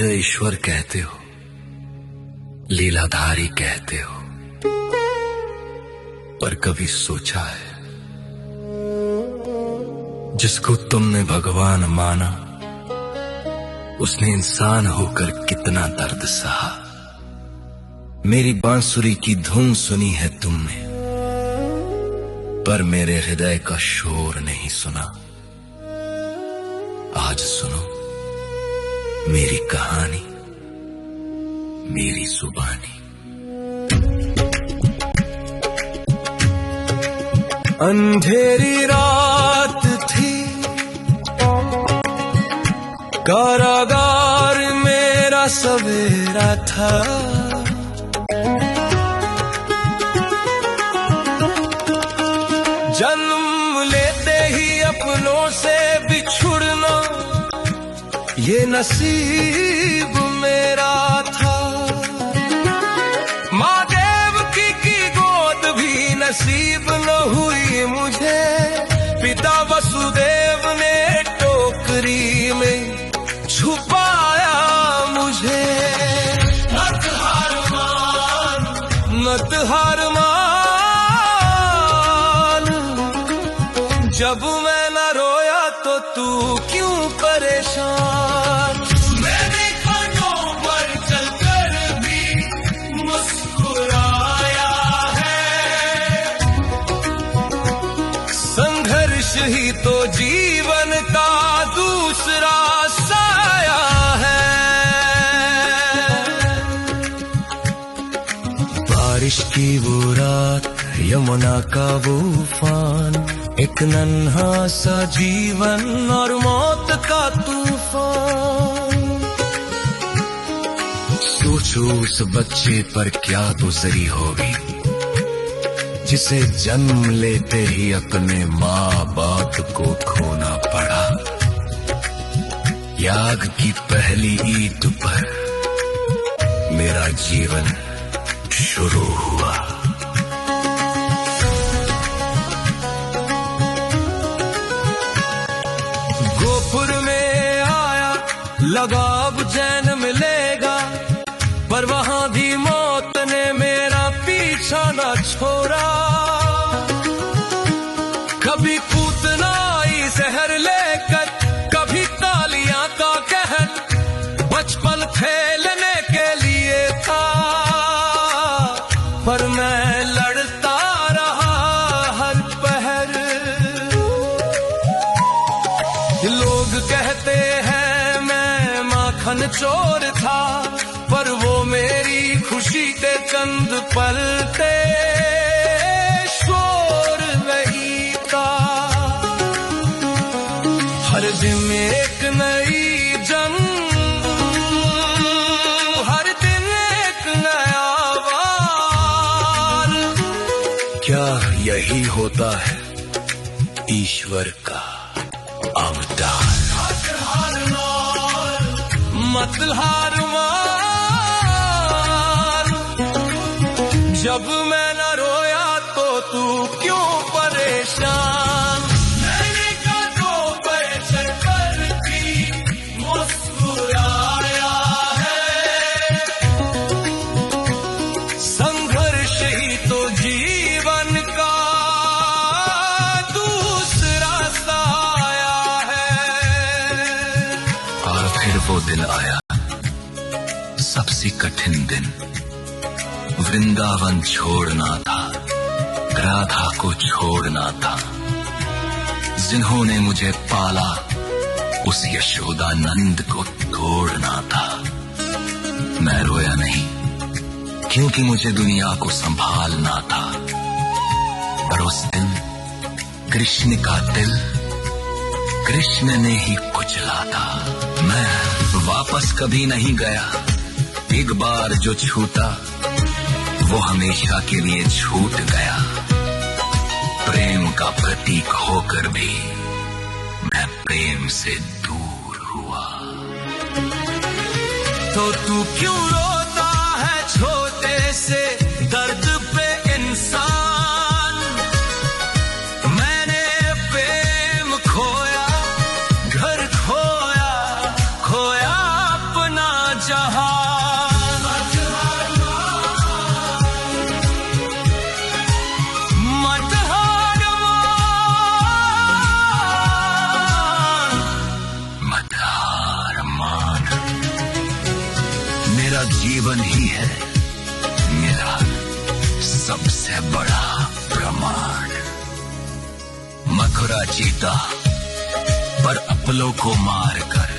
मुझे ईश्वर कहते हो, लीलाधारी कहते हो, पर कभी सोचा है जिसको तुमने भगवान माना उसने इंसान होकर कितना दर्द सहा। मेरी बांसुरी की धुन सुनी है तुमने, पर मेरे हृदय का शोर नहीं सुना। आज सुनो मेरी कहानी, मेरी जुबानी। अंधेरी रात थी, कारागार मेरा सवेरा था। जन्म लेते ही अपनों से बिछुड़ना ये नसीब मेरा था। माँ देवकी की गोद भी नसीब न हुई मुझे। पिता वसुदेव ने टोकरी में छुपाया मुझे। मत हार मान, मत हार मान, जब मैं न रोया तो तू क्यों परेशान। मैंने कांटों पर चलकर भी मुस्कुराया है। संघर्ष ही तो जीवन का दूसरा साया है। बारिश की वो रात, यमुना का वो उफान, एक नन्हा सा जीवन और मौत का तूफान। सोचो उस बच्चे पर क्या गुजरी होगी जिसे जन्म लेते ही अपने माँ बाप को खोना पड़ा। याग की पहली ईद पर मेरा जीवन शुरू हुआ। गोपुर में आया, लगा अब चैन मिलेगा, पर वहां भी मौत ने मेरा पीछा न छोड़ा। कभी पूतनाई जहर लेकर, कभी तालियां का कहर। बचपन खेलने के लिए था, पर मैं लड़ता रहा हर पहर। लोग कहते हैं मैं माखन चोर था, पर वो मेरी खुशी के चंद पल थे, शोर नहीं था। हर दिन एक नई जंग, हर दिन एक नया वार। क्या यही होता है ईश्वर का अवतार। मत हार मान, जब मैं न रोया तो तू क्यों परेशान। मैंने कांटों पर चलकर भी मुस्कुराया है। संघर्ष ही तो जीवन का दूसरा साया है। और फिर वो दिन आया, सबसे कठिन दिन। वृंदावन छोड़ना था, राधा को छोड़ना था। जिन्होंने मुझे पाला उस यशोदा नंद को तोड़ना था। मैं रोया नहीं, क्योंकि मुझे दुनिया को संभालना था। पर उस दिन कृष्ण का दिल कृष्ण ने ही कुचला था। मैं वापस कभी नहीं गया, एक बार जो छूटा वो हमेशा के लिए छूट गया। प्रेम का प्रतीक होकर भी मैं प्रेम से दूर हुआ। तो तू क्यों रोता है छोटे से दर्द पे इंसान। मैंने प्रेम खोया, घर खोया, खोया अपना यही है मेरा सबसे बड़ा प्रमाण। मथुरा जीता पर अपलों को मारकर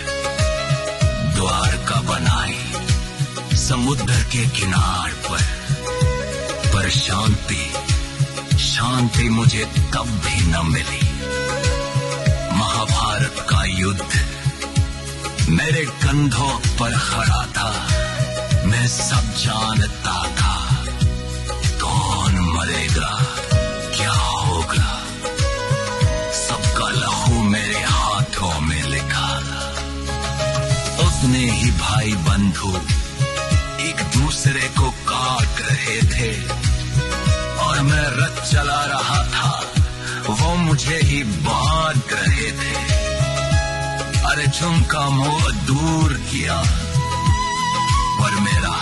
द्वारका बनाई समुद्र के किनार पर शांति मुझे तब भी न मिली। महाभारत का युद्ध मेरे कंधों पर खड़ा था, मैं सब जानता था कौन मरेगा क्या होगा। सबका लहू मेरे हाथों में लिखा था। उतने ही भाई बंधु एक दूसरे को काट रहे थे और मैं रथ चला रहा था, वो मुझे ही बांट रहे थे। अर्जुन का मोह दूर किया पर मेरा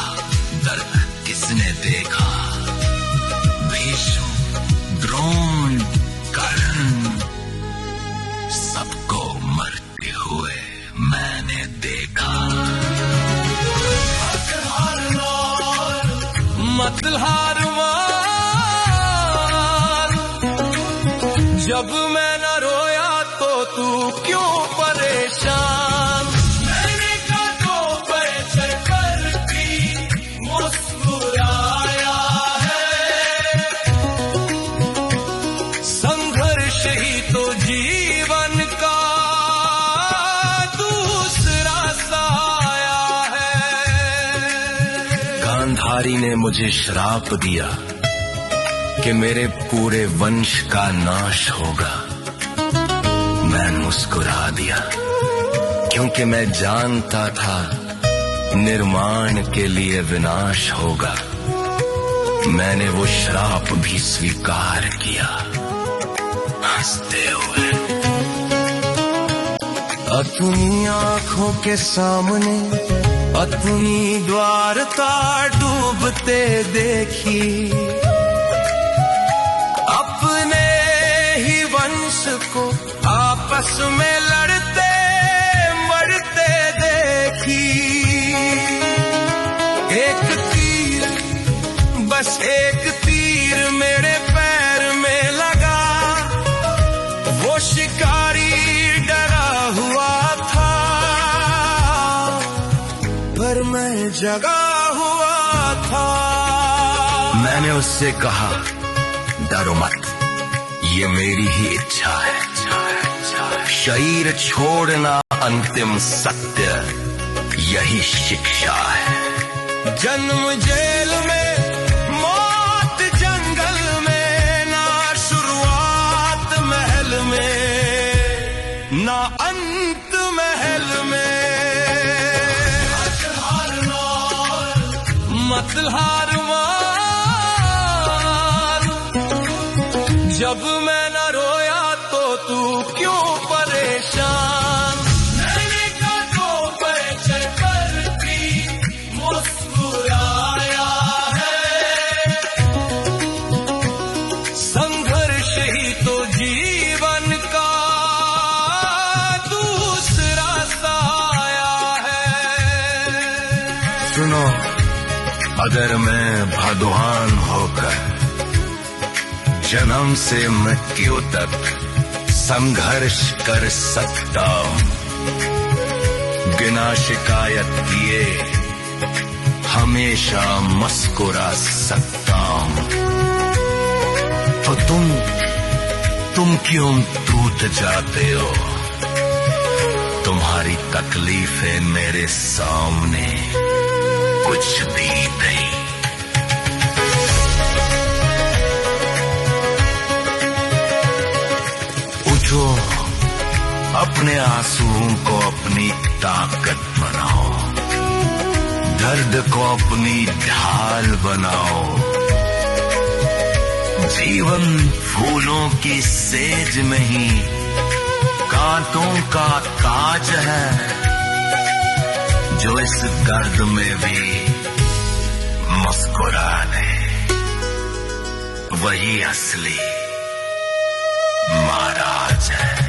दर्द किसने देखा। भीष्म, द्रोण, कर्ण सबको मरते हुए मैंने देखा। मत हार मान, जब मैं न रोया तो तू क्यों परेशान। मैंने कांधों पर चढ़कर भी मुस्कुराया है। संघर्ष ही तो जीवन का दूसरा साया है। गांधारी ने मुझे श्राप दिया कि मेरे पूरे वंश का नाश होगा। मैं मुस्कुरा दिया क्योंकि मैं जानता था निर्माण के लिए विनाश होगा। मैंने वो श्राप भी स्वीकार किया हंसते हुए। अपनी आंखों के सामने अपनी द्वारका डूबते देखी, अपने ही वंश को आपस में लड़ते मरते देखी। एक तीर, बस एक तीर मेरे पैर में लगा। वो शिकारी डरा हुआ था पर मैं जगा हुआ था। मैंने उससे कहा डरो मत, ये मेरी ही इच्छा है। शरीर छोड़ना अंतिम सत्य, यही शिक्षा है। जन्म जेल में, मौत जंगल में, ना शुरुआत महल में, ना अंत महल में। मत हार मान, जब मैं न रोया तो तू क्यों परेशान। मैंने कांधों पर चढ़कर भी मुस्कुराया है। संघर्ष ही तो जीवन का दूसरा साया है। सुनो, अगर मैं भगवान होकर जन्म से मृत्यु तक संघर्ष कर सकता हूं, बिना शिकायत किए हमेशा मुस्कुरा सकता हूं, तो तुम क्यों टूट जाते हो। तुम्हारी तकलीफें मेरे सामने कुछ भी नहीं। उठो, अपने आंसुओं को अपनी ताकत बनाओ, दर्द को अपनी ढाल बनाओ। जीवन फूलों की सेज में ही कांटों का ताज है, जो इस दर्द में भी मुस्कुराने, वही असली महाराज है।